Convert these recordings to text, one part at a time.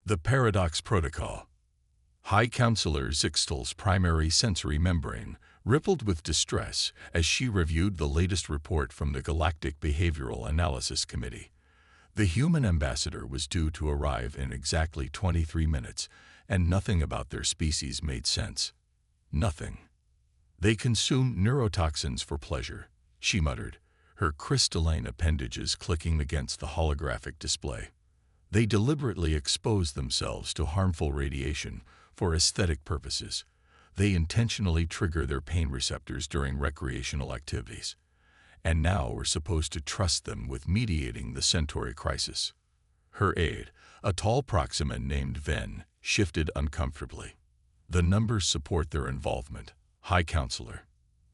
The Paradox Protocol. High Counselor Zixtal's primary sensory membrane rippled with distress as she reviewed the latest report from the Galactic Behavioral Analysis Committee. The human ambassador was due to arrive in exactly 23 minutes, and nothing about their species made sense. Nothing. They consume neurotoxins for pleasure, she muttered, her crystalline appendages clicking against the holographic display. They deliberately expose themselves to harmful radiation for aesthetic purposes. They intentionally trigger their pain receptors during recreational activities. And now we're supposed to trust them with mediating the Centauri crisis. Her aide, a tall Proximan named Ven, shifted uncomfortably. The numbers support their involvement, High Counselor.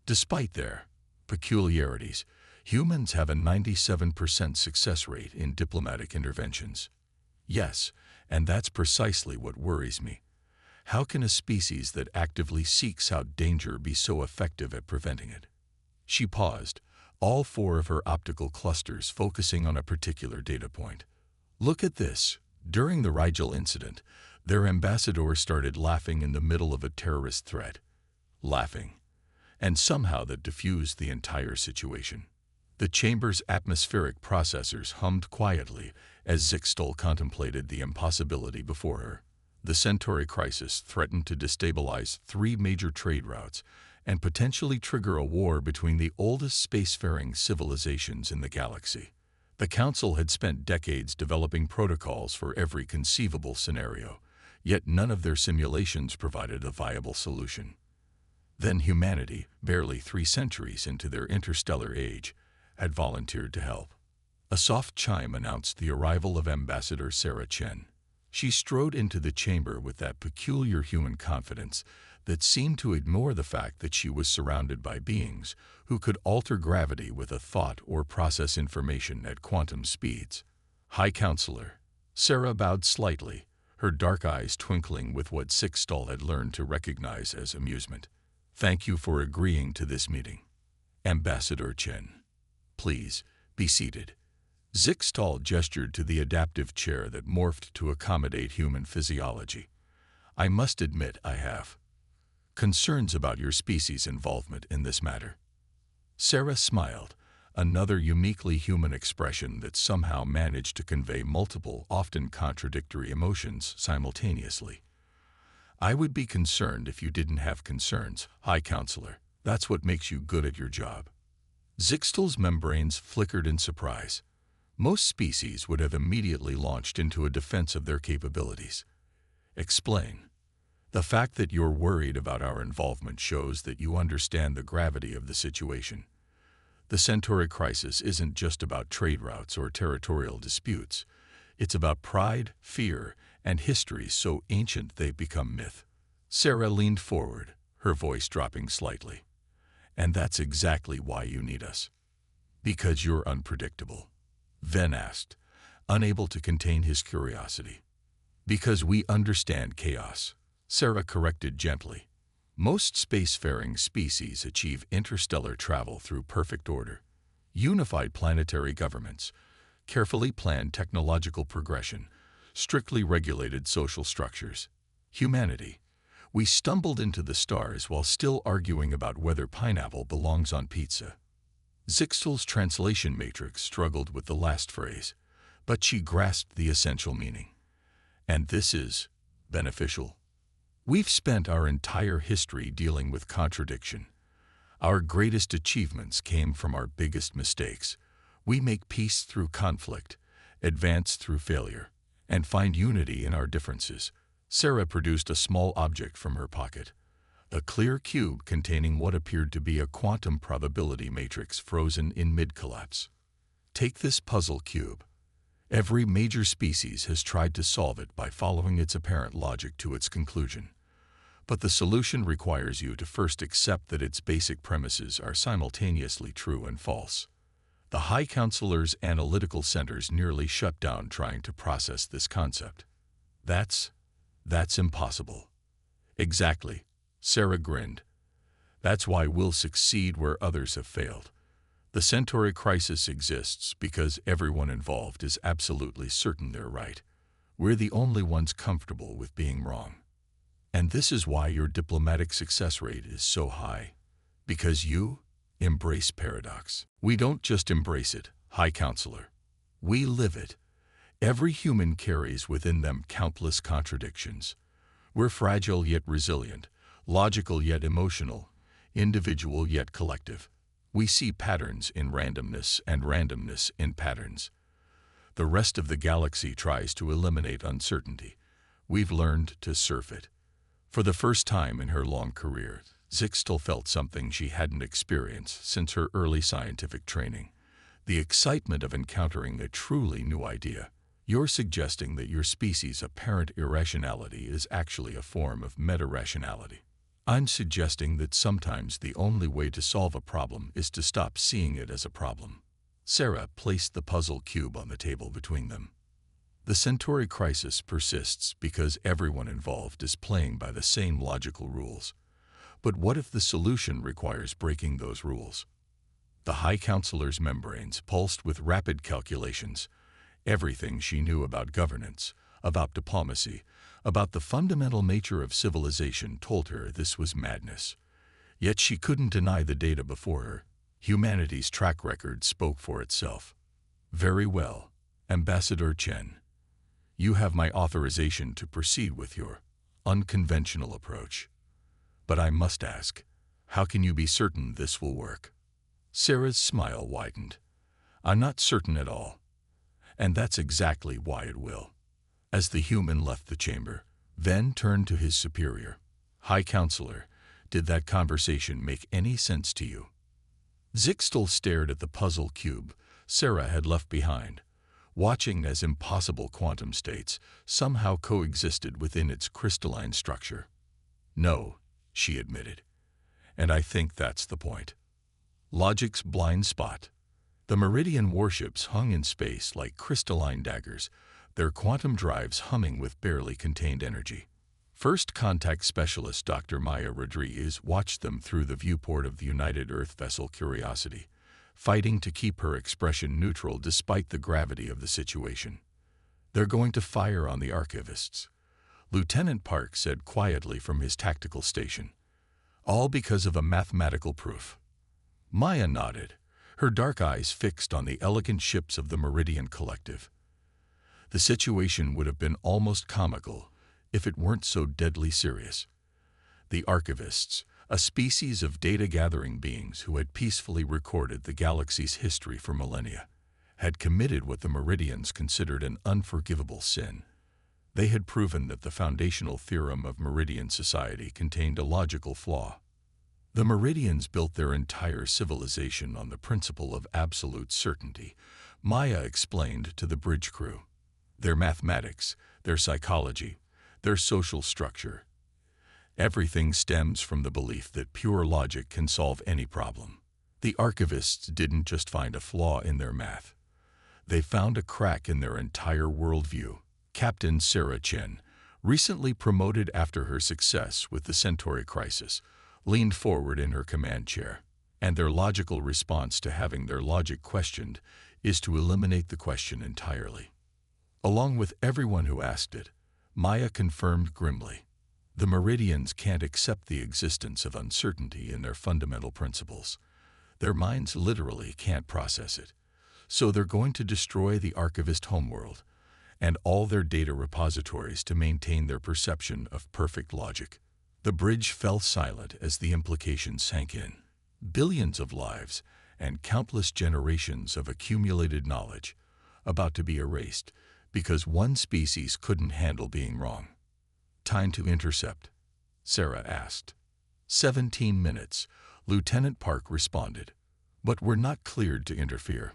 Despite their peculiarities, humans have a 97% success rate in diplomatic interventions. Yes, and that's precisely what worries me. How can a species that actively seeks out danger be so effective at preventing it? She paused, all four of her optical clusters focusing on a particular data point. Look at this. During the Rigel incident, their ambassador started laughing in the middle of a terrorist threat. Laughing. And somehow that diffused the entire situation. The chamber's atmospheric processors hummed quietly as Zixtal contemplated the impossibility before her. The Centauri crisis threatened to destabilize 3 major trade routes and potentially trigger a war between the oldest spacefaring civilizations in the galaxy. The Council had spent decades developing protocols for every conceivable scenario, yet none of their simulations provided a viable solution. Then humanity, barely 3 centuries into their interstellar age, had volunteered to help. A soft chime announced the arrival of Ambassador Sarah Chen. She strode into the chamber with that peculiar human confidence that seemed to ignore the fact that she was surrounded by beings who could alter gravity with a thought or process information at quantum speeds. High Counselor. Sarah bowed slightly, her dark eyes twinkling with what Zixtal had learned to recognize as amusement. Thank you for agreeing to this meeting. Ambassador Chen. Please, be seated. Zixtal gestured to the adaptive chair that morphed to accommodate human physiology. I must admit I have concerns about your species' involvement in this matter. Sarah smiled, another uniquely human expression that somehow managed to convey multiple, often contradictory emotions simultaneously. I would be concerned if you didn't have concerns, High Counselor. That's what makes you good at your job. Zixtal's membranes flickered in surprise. Most species would have immediately launched into a defense of their capabilities. Explain. The fact that you're worried about our involvement shows that you understand the gravity of the situation. The Centauri crisis isn't just about trade routes or territorial disputes. It's about pride, fear, and histories so ancient they've become myth. Sarah leaned forward, her voice dropping slightly. And that's exactly why you need us. Because you're unpredictable. Ven asked, unable to contain his curiosity. Because we understand chaos, Sarah corrected gently. Most spacefaring species achieve interstellar travel through perfect order, unified planetary governments, carefully planned technological progression, strictly regulated social structures. Humanity. We stumbled into the stars while still arguing about whether pineapple belongs on pizza. Zixtal's translation matrix struggled with the last phrase, but she grasped the essential meaning. And this is beneficial. We've spent our entire history dealing with contradiction. Our greatest achievements came from our biggest mistakes. We make peace through conflict, advance through failure, and find unity in our differences. Sarah produced a small object from her pocket, a clear cube containing what appeared to be a quantum probability matrix frozen in mid-collapse. Take this puzzle cube. Every major species has tried to solve it by following its apparent logic to its conclusion. But the solution requires you to first accept that its basic premises are simultaneously true and false. The High Counselor's analytical centers nearly shut down trying to process this concept. That's impossible. Exactly, Sarah grinned. That's why we'll succeed where others have failed. The Centauri crisis exists because everyone involved is absolutely certain they're right. We're the only ones comfortable with being wrong. And this is why your diplomatic success rate is so high. Because you embrace paradox. We don't just embrace it, High Counselor. We live it. Every human carries within them countless contradictions. We're fragile yet resilient, logical yet emotional, individual yet collective. We see patterns in randomness and randomness in patterns. The rest of the galaxy tries to eliminate uncertainty. We've learned to surf it. For the first time in her long career, Zixtal felt something she hadn't experienced since her early scientific training. The excitement of encountering a truly new idea. You're suggesting that your species' apparent irrationality is actually a form of meta-rationality. I'm suggesting that sometimes the only way to solve a problem is to stop seeing it as a problem. Sarah placed the puzzle cube on the table between them. The Centauri crisis persists because everyone involved is playing by the same logical rules. But what if the solution requires breaking those rules? The High Counselor's membranes pulsed with rapid calculations. Everything she knew about governance, about diplomacy, about the fundamental nature of civilization told her this was madness. Yet she couldn't deny the data before her. Humanity's track record spoke for itself. Very well, Ambassador Chen. You have my authorization to proceed with your unconventional approach. But I must ask, how can you be certain this will work? Sarah's smile widened. I'm not certain at all. And that's exactly why it will. As the human left the chamber, Ven turned to his superior. High Counselor, did that conversation make any sense to you? Zixtal stared at the puzzle cube Sarah had left behind, watching as impossible quantum states somehow coexisted within its crystalline structure. No, she admitted. And I think that's the point. Logic's blind spot. The Meridian warships hung in space like crystalline daggers, their quantum drives humming with barely contained energy. First Contact Specialist Dr. Maya Rodriguez watched them through the viewport of the United Earth vessel Curiosity, fighting to keep her expression neutral despite the gravity of the situation. They're going to fire on the archivists, Lieutenant Park said quietly from his tactical station. All because of a mathematical proof. Maya nodded, her dark eyes fixed on the elegant ships of the Meridian Collective. The situation would have been almost comical if it weren't so deadly serious. The archivists, a species of data-gathering beings who had peacefully recorded the galaxy's history for millennia, had committed what the Meridians considered an unforgivable sin. They had proven that the foundational theorem of Meridian society contained a logical flaw. The Meridians built their entire civilization on the principle of absolute certainty, Maya explained to the bridge crew. Their mathematics, their psychology, their social structure. Everything stems from the belief that pure logic can solve any problem. The archivists didn't just find a flaw in their math. They found a crack in their entire worldview. Captain Sarah Chen, recently promoted after her success with the Centauri crisis, leaned forward in her command chair. And their logical response to having their logic questioned is to eliminate the question entirely. Along with everyone who asked it, Maya confirmed grimly, the Meridians can't accept the existence of uncertainty in their fundamental principles. Their minds literally can't process it. So they're going to destroy the archivist homeworld and all their data repositories to maintain their perception of perfect logic. The bridge fell silent as the implications sank in. Billions of lives and countless generations of accumulated knowledge about to be erased because one species couldn't handle being wrong. Time to intercept, Sarah asked. 17 minutes, Lieutenant Park responded. But we're not cleared to interfere.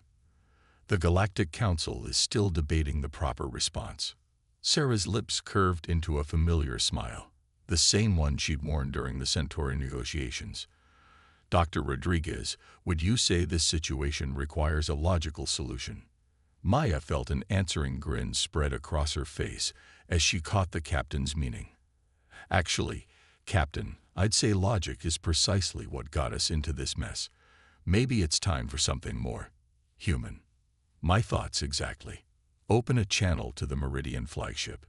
The Galactic Council is still debating the proper response. Sarah's lips curved into a familiar smile, the same one she'd worn during the Centauri negotiations. Dr. Rodriguez, would you say this situation requires a logical solution? Maya felt an answering grin spread across her face as she caught the captain's meaning. Actually, Captain, I'd say logic is precisely what got us into this mess. Maybe it's time for something more human. My thoughts exactly. Open a channel to the Meridian flagship.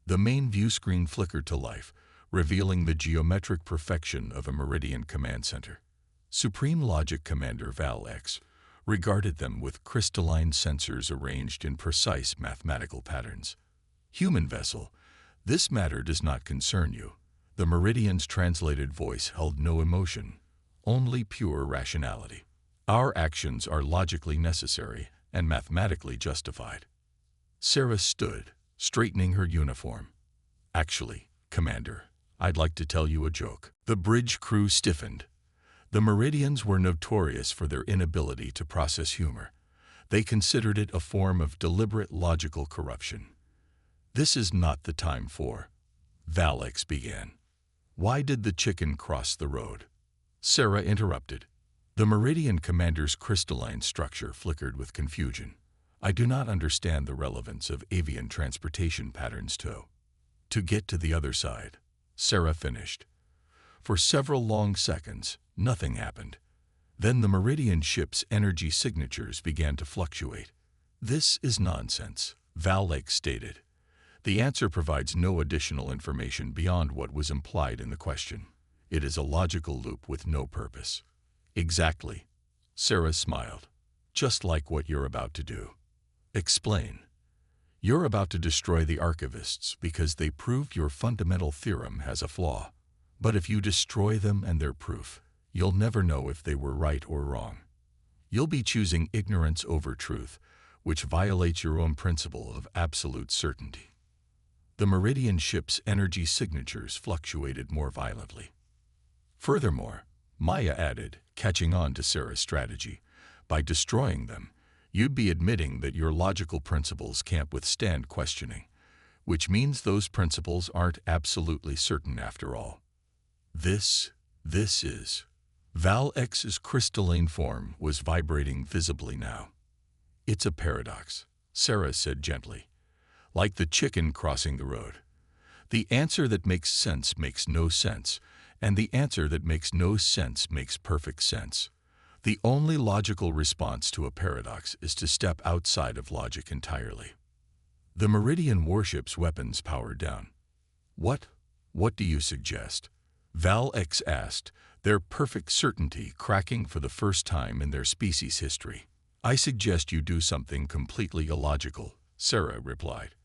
The main view screen flickered to life, revealing the geometric perfection of a Meridian command center. Supreme Logic Commander Val-X regarded them with crystalline sensors arranged in precise mathematical patterns. Human vessel, this matter does not concern you. The Meridian's translated voice held no emotion, only pure rationality. Our actions are logically necessary and mathematically justified. Sarah stood, straightening her uniform. Actually, Commander, I'd like to tell you a joke. The bridge crew stiffened. The Meridians were notorious for their inability to process humor. They considered it a form of deliberate logical corruption. This is not the time for, Val-X began. Why did the chicken cross the road? Sarah interrupted. The Meridian commander's crystalline structure flickered with confusion. I do not understand the relevance of avian transportation patterns to get to the other side, Sarah finished. For several long seconds, nothing happened. Then the Meridian ship's energy signatures began to fluctuate. This is nonsense, Val-X stated. The answer provides no additional information beyond what was implied in the question. It is a logical loop with no purpose. Exactly. Sarah smiled. Just like what you're about to do. Explain. You're about to destroy the archivists because they proved your fundamental theorem has a flaw. But if you destroy them and their proof, you'll never know if they were right or wrong. You'll be choosing ignorance over truth, which violates your own principle of absolute certainty. The Meridian ship's energy signatures fluctuated more violently. Furthermore, Maya added, catching on to Sarah's strategy, by destroying them, you'd be admitting that your logical principles can't withstand questioning, which means those principles aren't absolutely certain after all. This is. Val-X's crystalline form was vibrating visibly now. It's a paradox, Sarah said gently. Like the chicken crossing the road. The answer that makes sense makes no sense, and the answer that makes no sense makes perfect sense. The only logical response to a paradox is to step outside of logic entirely. The Meridian warship's weapons powered down. What do you suggest? Val-X asked, their perfect certainty cracking for the first time in their species' history. I suggest you do something completely illogical, Sarah replied.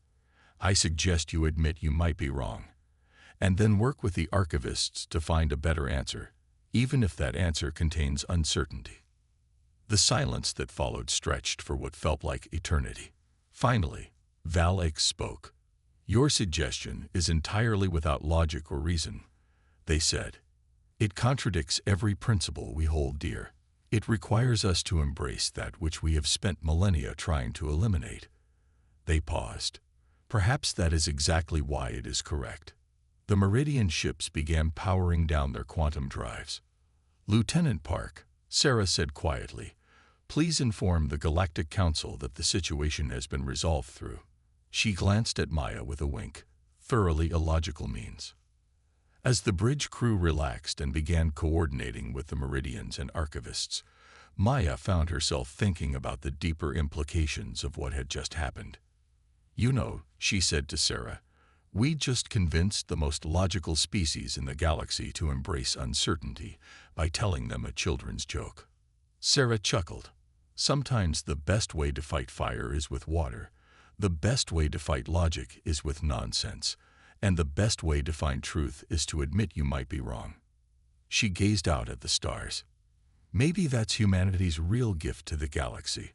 I suggest you admit you might be wrong, and then work with the archivists to find a better answer, even if that answer contains uncertainty. The silence that followed stretched for what felt like eternity. Finally, Val-X spoke. Your suggestion is entirely without logic or reason, they said. It contradicts every principle we hold dear. It requires us to embrace that which we have spent millennia trying to eliminate. They paused. Perhaps that is exactly why it is correct. The Meridian ships began powering down their quantum drives. Lieutenant Park, Sarah said quietly, please inform the Galactic Council that the situation has been resolved through. She glanced at Maya with a wink. Thoroughly illogical means. As the bridge crew relaxed and began coordinating with the Meridians and archivists, Maya found herself thinking about the deeper implications of what had just happened. You know, she said to Sarah, we just convinced the most logical species in the galaxy to embrace uncertainty by telling them a children's joke. Sarah chuckled. Sometimes the best way to fight fire is with water, the best way to fight logic is with nonsense, and the best way to find truth is to admit you might be wrong. She gazed out at the stars. Maybe that's humanity's real gift to the galaxy,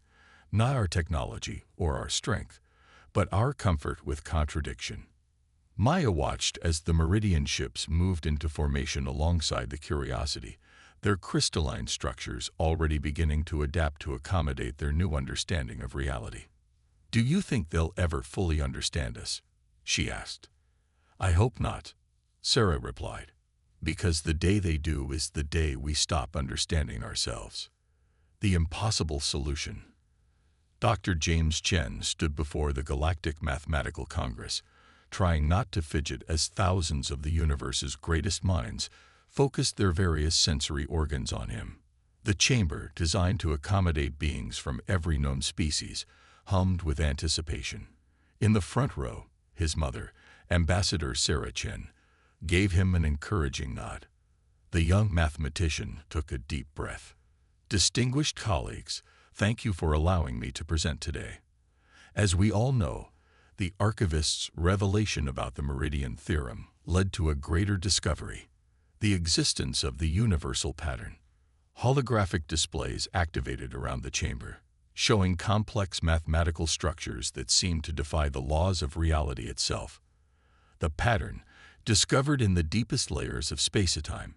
not our technology or our strength, but our comfort with contradiction. Maya watched as the Meridian ships moved into formation alongside the Curiosity, their crystalline structures already beginning to adapt to accommodate their new understanding of reality. Do you think they'll ever fully understand us? She asked. I hope not, Sarah replied, because the day they do is the day we stop understanding ourselves. The impossible solution. Dr. James Chen stood before the Galactic Mathematical Congress, trying not to fidget as thousands of the universe's greatest minds focused their various sensory organs on him. The chamber, designed to accommodate beings from every known species, hummed with anticipation. In the front row, his mother, Ambassador Sarah Chen, gave him an encouraging nod. The young mathematician took a deep breath. Distinguished colleagues, thank you for allowing me to present today. As we all know, the archivist's revelation about the meridian theorem led to a greater discovery: the existence of the universal pattern. Holographic displays activated around the chamber, showing complex mathematical structures that seemed to defy the laws of reality itself. The pattern, discovered in the deepest layers of space-time,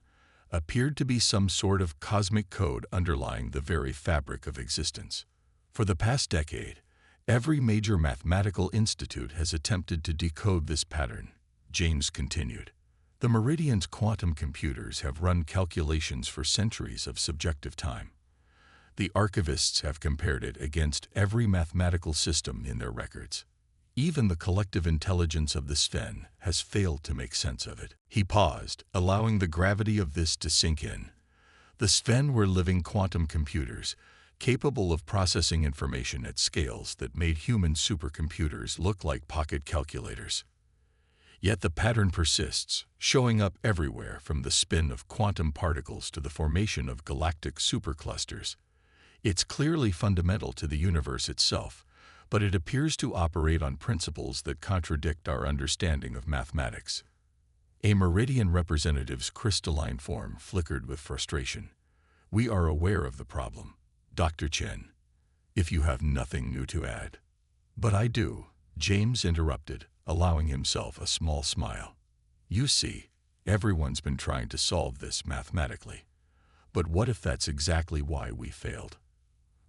appeared to be some sort of cosmic code underlying the very fabric of existence. For the past decade, every major mathematical institute has attempted to decode this pattern, James continued. The Meridian's quantum computers have run calculations for centuries of subjective time. The archivists have compared it against every mathematical system in their records. Even the collective intelligence of the Sven has failed to make sense of it. He paused, allowing the gravity of this to sink in. The Sven were living quantum computers, capable of processing information at scales that made human supercomputers look like pocket calculators. Yet the pattern persists, showing up everywhere from the spin of quantum particles to the formation of galactic superclusters. It's clearly fundamental to the universe itself, but it appears to operate on principles that contradict our understanding of mathematics. A Meridian representative's crystalline form flickered with frustration. We are aware of the problem, Dr. Chen, if you have nothing new to add. But I do, James interrupted, allowing himself a small smile. You see, everyone's been trying to solve this mathematically. But what if that's exactly why we failed?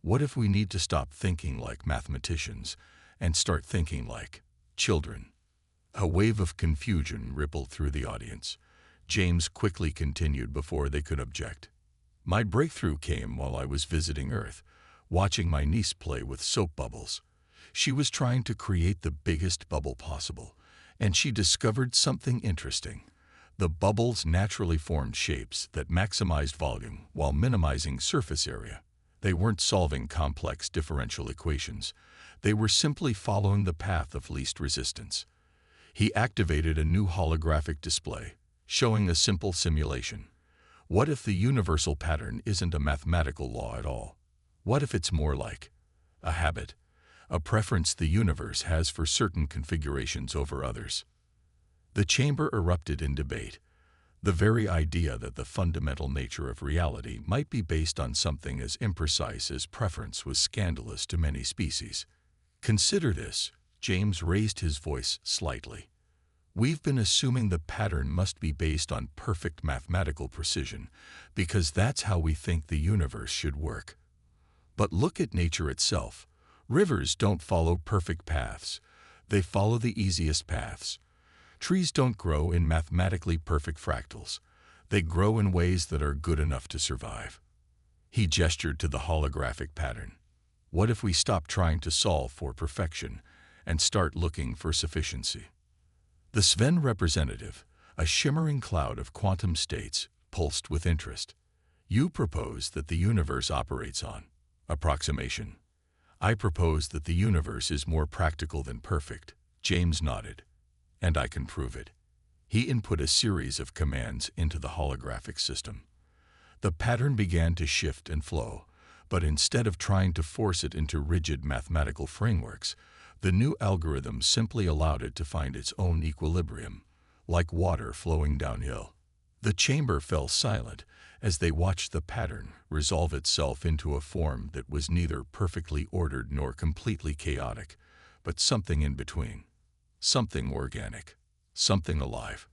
What if we need to stop thinking like mathematicians and start thinking like children? A wave of confusion rippled through the audience. James quickly continued before they could object. My breakthrough came while I was visiting Earth, watching my niece play with soap bubbles. She was trying to create the biggest bubble possible, and she discovered something interesting. The bubbles naturally formed shapes that maximized volume while minimizing surface area. They weren't solving complex differential equations. They were simply following the path of least resistance. He activated a new holographic display, showing a simple simulation. What if the universal pattern isn't a mathematical law at all? What if it's more like a habit, a preference the universe has for certain configurations over others? The chamber erupted in debate. The very idea that the fundamental nature of reality might be based on something as imprecise as preference was scandalous to many species. Consider this, James raised his voice slightly. We've been assuming the pattern must be based on perfect mathematical precision, because that's how we think the universe should work. But look at nature itself. Rivers don't follow perfect paths. They follow the easiest paths. Trees don't grow in mathematically perfect fractals. They grow in ways that are good enough to survive. He gestured to the holographic pattern. What if we stop trying to solve for perfection and start looking for sufficiency? The Sven representative, a shimmering cloud of quantum states, pulsed with interest. You propose that the universe operates on approximation. I propose that the universe is more practical than perfect. James nodded. And I can prove it. He input a series of commands into the holographic system. The pattern began to shift and flow, but instead of trying to force it into rigid mathematical frameworks, the new algorithm simply allowed it to find its own equilibrium, like water flowing downhill. The chamber fell silent as they watched the pattern resolve itself into a form that was neither perfectly ordered nor completely chaotic, but something in between. Something organic, something alive.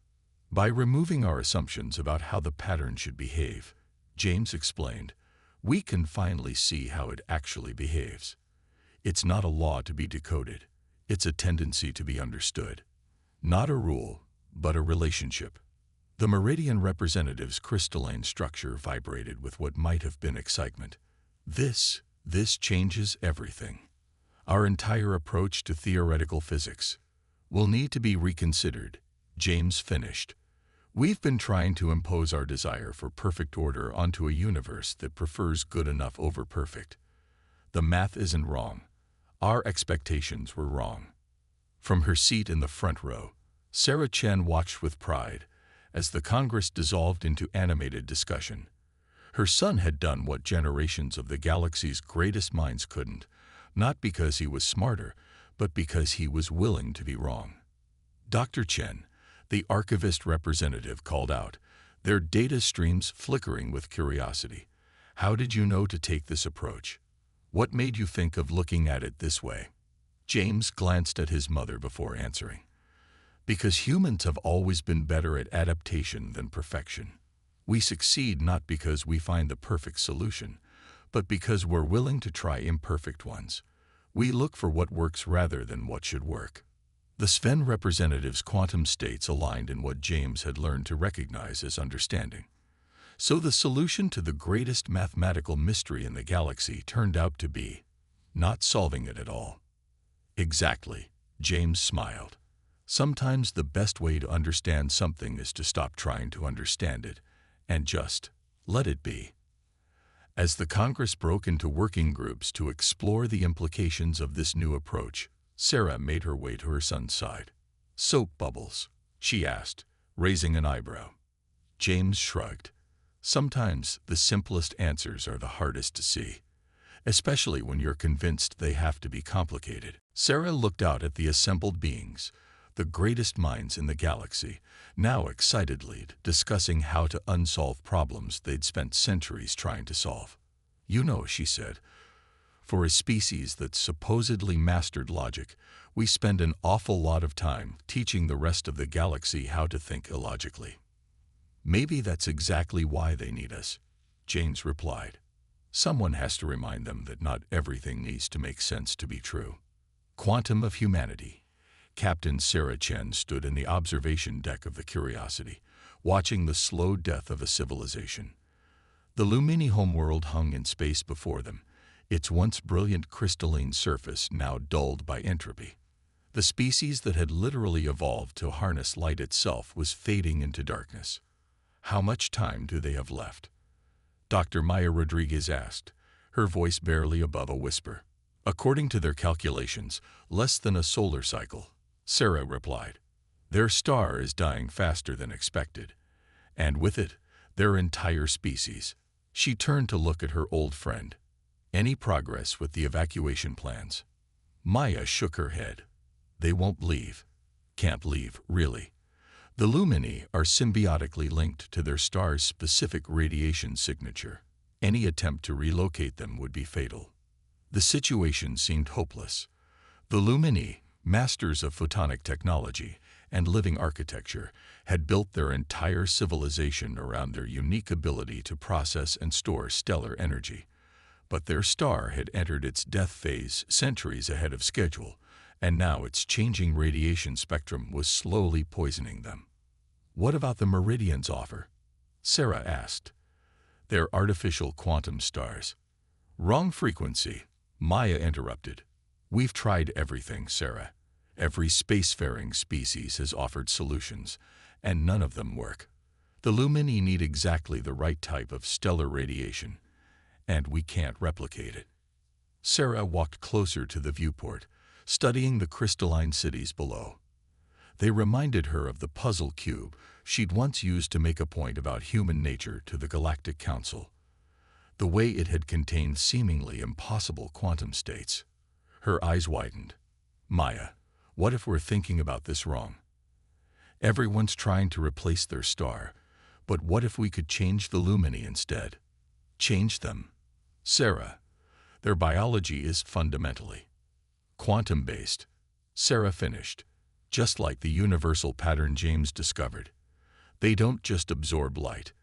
By removing our assumptions about how the pattern should behave, James explained, we can finally see how it actually behaves. It's not a law to be decoded. It's a tendency to be understood. Not a rule, but a relationship. The Meridian representative's crystalline structure vibrated with what might have been excitement. This changes everything. Our entire approach to theoretical physics will need to be reconsidered, James finished. We've been trying to impose our desire for perfect order onto a universe that prefers good enough over perfect. The math isn't wrong. Our expectations were wrong. From her seat in the front row, Sarah Chen watched with pride as the Congress dissolved into animated discussion. Her son had done what generations of the galaxy's greatest minds couldn't, not because he was smarter, but because he was willing to be wrong. Dr. Chen, the archivist representative, called out, their data streams flickering with curiosity. How did you know to take this approach? What made you think of looking at it this way? James glanced at his mother before answering. Because humans have always been better at adaptation than perfection. We succeed not because we find the perfect solution, but because we're willing to try imperfect ones. We look for what works rather than what should work. The Sven representative's quantum states aligned in what James had learned to recognize as understanding. So the solution to the greatest mathematical mystery in the galaxy turned out to be not solving it at all. Exactly, James smiled. Sometimes the best way to understand something is to stop trying to understand it and just let it be. As the Congress broke into working groups to explore the implications of this new approach, Sarah made her way to her son's side. Soap bubbles, she asked, raising an eyebrow. James shrugged. Sometimes the simplest answers are the hardest to see, especially when you're convinced they have to be complicated. Sarah looked out at the assembled beings, the greatest minds in the galaxy, now excitedly discussing how to unsolve problems they'd spent centuries trying to solve. You know, she said, for a species that supposedly mastered logic, we spend an awful lot of time teaching the rest of the galaxy how to think illogically. Maybe that's exactly why they need us, James replied. Someone has to remind them that not everything needs to make sense to be true. Quantum of Humanity. Captain Sarah Chen stood in the observation deck of the Curiosity, watching the slow death of a civilization. The Lumini homeworld hung in space before them, its once brilliant crystalline surface now dulled by entropy. The species that had literally evolved to harness light itself was fading into darkness. How much time do they have left? Dr. Maya Rodriguez asked, her voice barely above a whisper. According to their calculations, less than a solar cycle, Sarah replied. Their star is dying faster than expected, and with it, their entire species. She turned to look at her old friend. Any progress with the evacuation plans? Maya shook her head. They won't leave. Can't leave, really. The Lumini are symbiotically linked to their star's specific radiation signature. Any attempt to relocate them would be fatal. The situation seemed hopeless. The Lumini, masters of photonic technology and living architecture, had built their entire civilization around their unique ability to process and store stellar energy. But their star had entered its death phase centuries ahead of schedule, and now its changing radiation spectrum was slowly poisoning them. What about the Meridian's offer? Sarah asked. They're artificial quantum stars. Wrong frequency, Maya interrupted. We've tried everything, Sarah. Every spacefaring species has offered solutions, and none of them work. The Lumini need exactly the right type of stellar radiation, and we can't replicate it. Sarah walked closer to the viewport, studying the crystalline cities below. They reminded her of the puzzle cube she'd once used to make a point about human nature to the Galactic Council. The way it had contained seemingly impossible quantum states. Her eyes widened. Maya, what if we're thinking about this wrong? Everyone's trying to replace their star, but what if we could change the Lumini instead? Change them? Sarah, their biology is fundamentally quantum-based. Sarah finished. Just like the universal pattern James discovered. They don't just absorb light.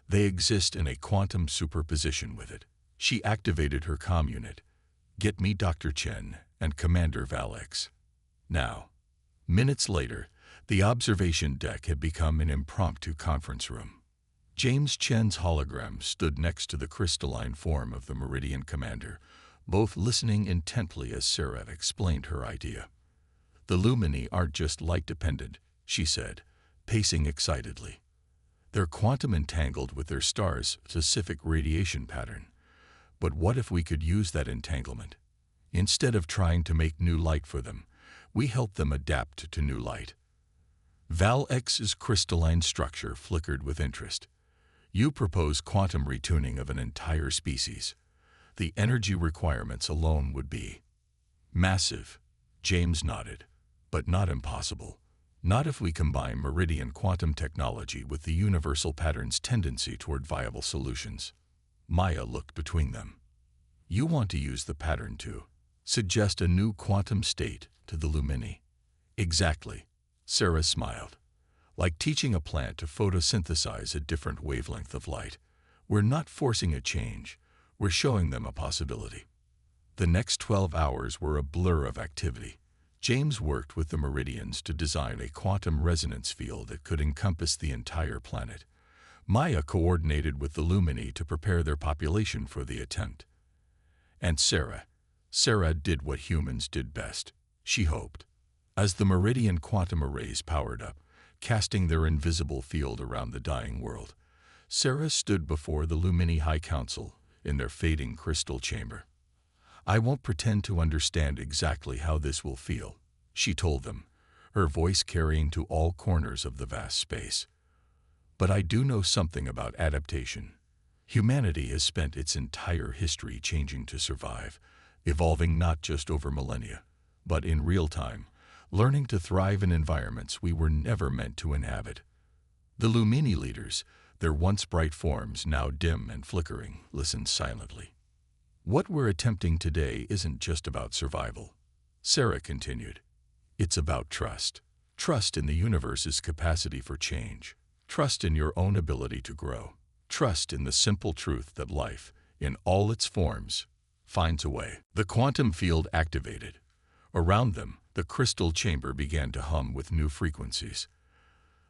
They exist in a quantum superposition with it. She activated her comm unit. Get me Dr. Chen and Commander Valex. Now. Minutes later, the observation deck had become an impromptu conference room. James Chen's hologram stood next to the crystalline form of the Meridian commander, both listening intently as Sarah explained her idea. The Lumini aren't just light-dependent, she said, pacing excitedly. They're quantum entangled with their star's specific radiation pattern. But what if we could use that entanglement? Instead of trying to make new light for them, we help them adapt to new light. Val X's crystalline structure flickered with interest. You propose quantum retuning of an entire species. The energy requirements alone would be massive. James nodded. But not impossible. Not if we combine meridian quantum technology with the universal pattern's tendency toward viable solutions. Maya looked between them. You want to use the pattern to suggest a new quantum state to the Lumini. Exactly. Sarah smiled. Like teaching a plant to photosynthesize a different wavelength of light. We're not forcing a change. We're showing them a possibility. The next 12 hours were a blur of activity. James worked with the Meridians to design a quantum resonance field that could encompass the entire planet. Maya coordinated with the Lumini to prepare their population for the attempt. And Sarah did what humans did best. She hoped. As the Meridian quantum arrays powered up, casting their invisible field around the dying world, Sarah stood before the Lumini High Council in their fading crystal chamber. I won't pretend to understand exactly how this will feel, she told them, her voice carrying to all corners of the vast space. But I do know something about adaptation. Humanity has spent its entire history changing to survive, evolving not just over millennia, but in real time, learning to thrive in environments we were never meant to inhabit. The Lumini leaders, their once bright forms now dim and flickering, listened silently. What we're attempting today isn't just about survival, Sarah continued. It's about trust. Trust in the universe's capacity for change. Trust in your own ability to grow. Trust in the simple truth that life, in all its forms, finds a way. The quantum field activated. Around them, the crystal chamber began to hum with new frequencies.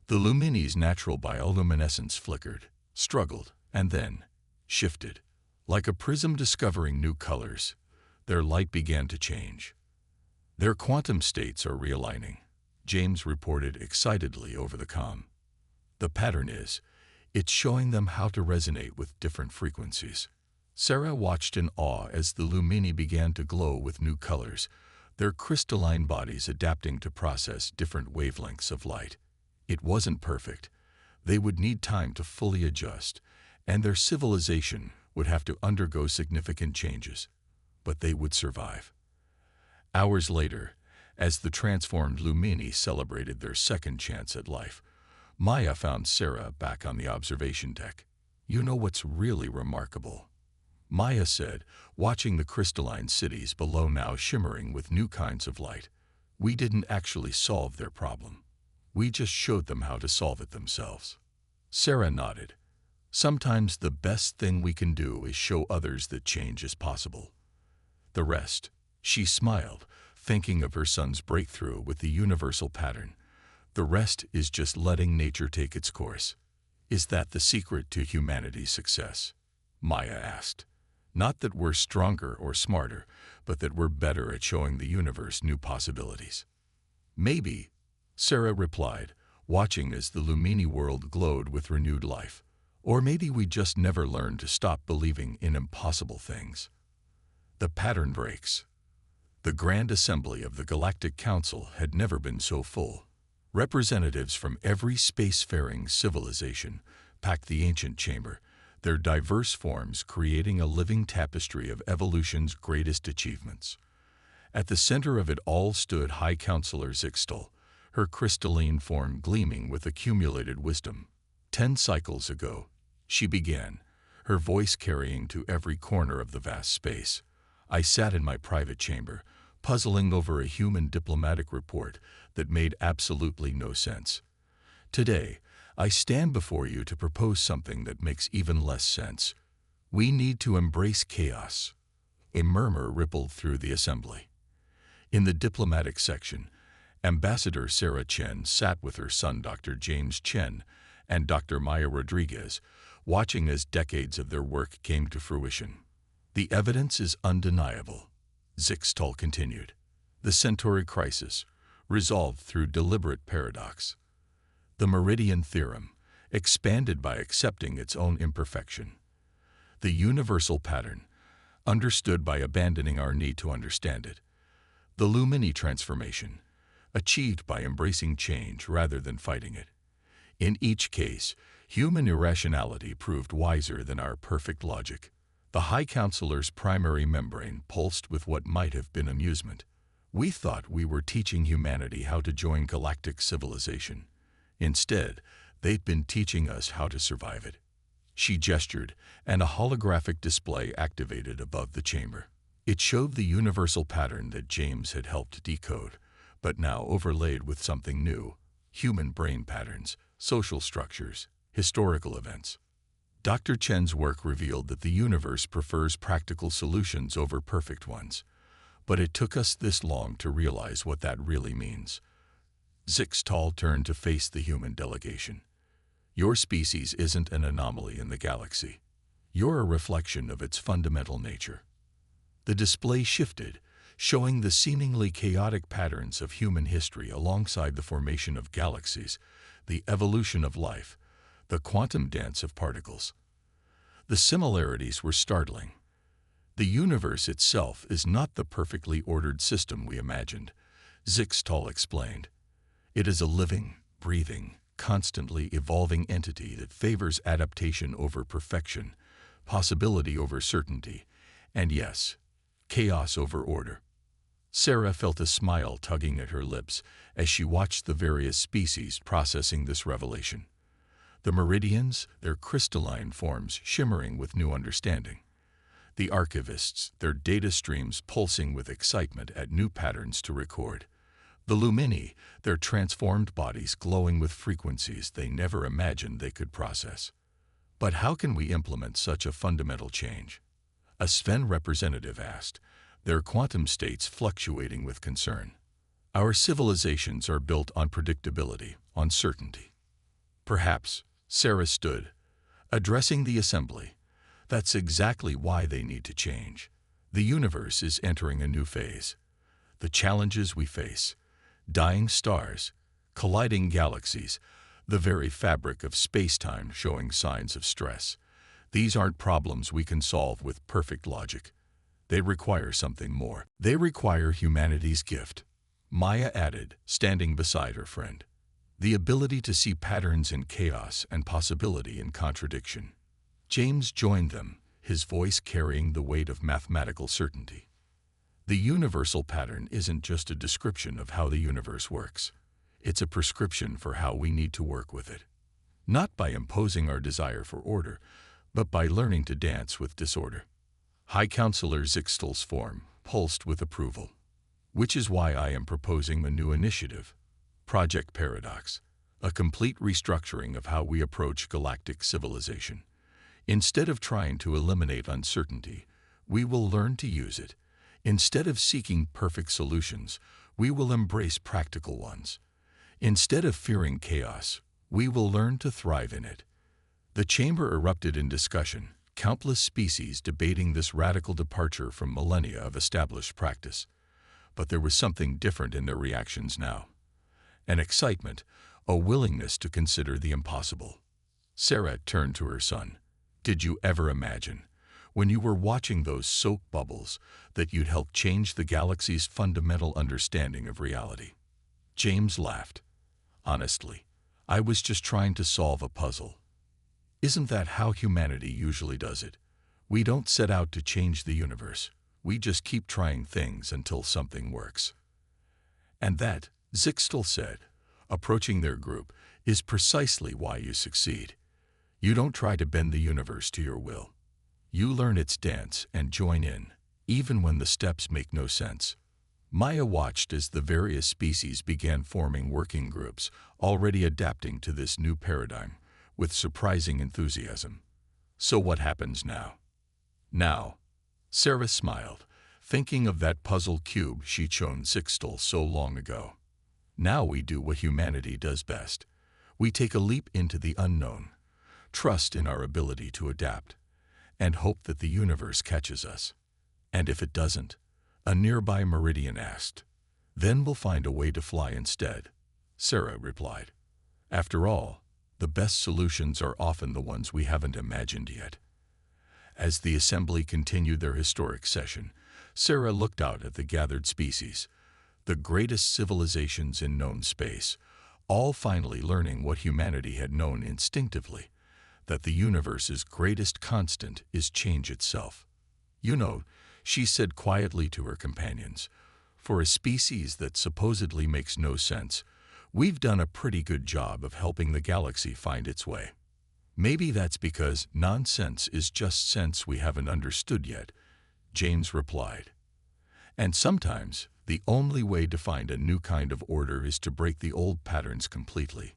The Lumini's natural bioluminescence flickered, struggled, and then shifted. Like a prism discovering new colors, their light began to change. Their quantum states are realigning, James reported excitedly over the comm. The pattern is, it's showing them how to resonate with different frequencies. Sarah watched in awe as the Lumini began to glow with new colors, their crystalline bodies adapting to process different wavelengths of light. It wasn't perfect. They would need time to fully adjust, and their civilization would have to undergo significant changes, but they would survive. Hours later, as the transformed Lumini celebrated their second chance at life, Maya found Sarah back on the observation deck. You know what's really remarkable? Maya said, watching the crystalline cities below now shimmering with new kinds of light. We didn't actually solve their problem. We just showed them how to solve it themselves. Sarah nodded. Sometimes the best thing we can do is show others that change is possible. The rest, she smiled, thinking of her son's breakthrough with the universal pattern. The rest is just letting nature take its course. Is that the secret to humanity's success? Maya asked. Not that we're stronger or smarter, but that we're better at showing the universe new possibilities. Maybe, Sarah replied, watching as the Lumini world glowed with renewed life. Or maybe we just never learned to stop believing in impossible things. The pattern breaks. The Grand Assembly of the Galactic Council had never been so full. Representatives from every spacefaring civilization packed the ancient chamber, their diverse forms creating a living tapestry of evolution's greatest achievements. At the center of it all stood High Counselor Zixtal, her crystalline form gleaming with accumulated wisdom. 10 cycles ago, she began, her voice carrying to every corner of the vast space. I sat in my private chamber, puzzling over a human diplomatic report that made absolutely no sense. Today, I stand before you to propose something that makes even less sense. We need to embrace chaos. A murmur rippled through the assembly. In the diplomatic section, Ambassador Sarah Chen sat with her son Dr. James Chen and Dr. Maya Rodriguez, watching as decades of their work came to fruition. The evidence is undeniable, Zixtal continued. The Centauri crisis, resolved through deliberate paradox. The Meridian theorem, expanded by accepting its own imperfection. The universal pattern, understood by abandoning our need to understand it. The Lumini transformation, achieved by embracing change rather than fighting it. In each case, human irrationality proved wiser than our perfect logic. The High Counselor's primary membrane pulsed with what might have been amusement. We thought we were teaching humanity how to join galactic civilization. Instead, they'd been teaching us how to survive it. She gestured, and a holographic display activated above the chamber. It showed the universal pattern that James had helped decode, but now overlaid with something new: human brain patterns, social structures, historical events. Dr. Chen's work revealed that the universe prefers practical solutions over perfect ones. But it took us this long to realize what that really means. Zixtal turned to face the human delegation. Your species isn't an anomaly in the galaxy. You're a reflection of its fundamental nature. The display shifted, showing the seemingly chaotic patterns of human history alongside the formation of galaxies, the evolution of life, the quantum dance of particles. The similarities were startling. The universe itself is not the perfectly ordered system we imagined, Zixtal explained. It is a living, breathing, constantly evolving entity that favors adaptation over perfection, possibility over certainty, and yes, chaos over order. Sarah felt a smile tugging at her lips as she watched the various species processing this revelation. The meridians, their crystalline forms shimmering with new understanding. The archivists, their data streams pulsing with excitement at new patterns to record. The Lumini, their transformed bodies glowing with frequencies they never imagined they could process. But how can we implement such a fundamental change? A Sven representative asked, their quantum states fluctuating with concern. Our civilizations are built on predictability, on certainty. Perhaps, Sarah stood, addressing the assembly. That's exactly why they need to change. The universe is entering a new phase. The challenges we face, dying stars, colliding galaxies, the very fabric of space-time showing signs of stress. These aren't problems we can solve with perfect logic. They require something more. They require humanity's gift, Maya added, standing beside her friend. The ability to see patterns in chaos and possibility in contradiction. James joined them, his voice carrying the weight of mathematical certainty. The universal pattern isn't just a description of how the universe works. It's a prescription for how we need to work with it. Not by imposing our desire for order, but by learning to dance with disorder. High Counselor Zixtal's form pulsed with approval. Which is why I am proposing a new initiative, Project Paradox, a complete restructuring of how we approach galactic civilization. Instead of trying to eliminate uncertainty, we will learn to use it. Instead of seeking perfect solutions, we will embrace practical ones. Instead of fearing chaos, we will learn to thrive in it. The chamber erupted in discussion, countless species debating this radical departure from millennia of established practice. But there was something different in their reactions now. An excitement, a willingness to consider the impossible. Sarah turned to her son. Did you ever imagine, when you were watching those soap bubbles, that you'd help change the galaxy's fundamental understanding of reality? James laughed. Honestly, I was just trying to solve a puzzle. Isn't that how humanity usually does it? We don't set out to change the universe. We just keep trying things until something works. And that, Zixtal said, approaching their group, is precisely why you succeed. You don't try to bend the universe to your will. You learn its dance and join in, even when the steps make no sense. Maya watched as the various species began forming working groups, already adapting to this new paradigm, with surprising enthusiasm. So what happens now? Now, Sarah smiled, thinking of that puzzle cube she'd shown Zixtal so long ago. Now we do what humanity does best. We take a leap into the unknown, trust in our ability to adapt, and hope that the universe catches us. And if it doesn't, a nearby meridian asked, then we'll find a way to fly instead, Sarah replied. After all, the best solutions are often the ones we haven't imagined yet. As the assembly continued their historic session, Sarah looked out at the gathered species, the greatest civilizations in known space, all finally learning what humanity had known instinctively, that the universe's greatest constant is change itself. You know, she said quietly to her companions, for a species that supposedly makes no sense, we've done a pretty good job of helping the galaxy find its way. Maybe that's because nonsense is just sense we haven't understood yet, James replied. And sometimes, the only way to find a new kind of order is to break the old patterns completely.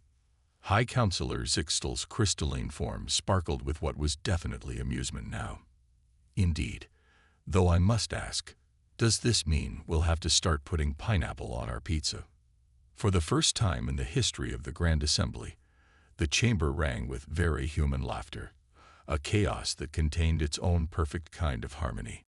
High Counselor Zixtal's crystalline form sparkled with what was definitely amusement now. Indeed, though I must ask, does this mean we'll have to start putting pineapple on our pizza? For the first time in the history of the Grand Assembly, the chamber rang with very human laughter, a chaos that contained its own perfect kind of harmony.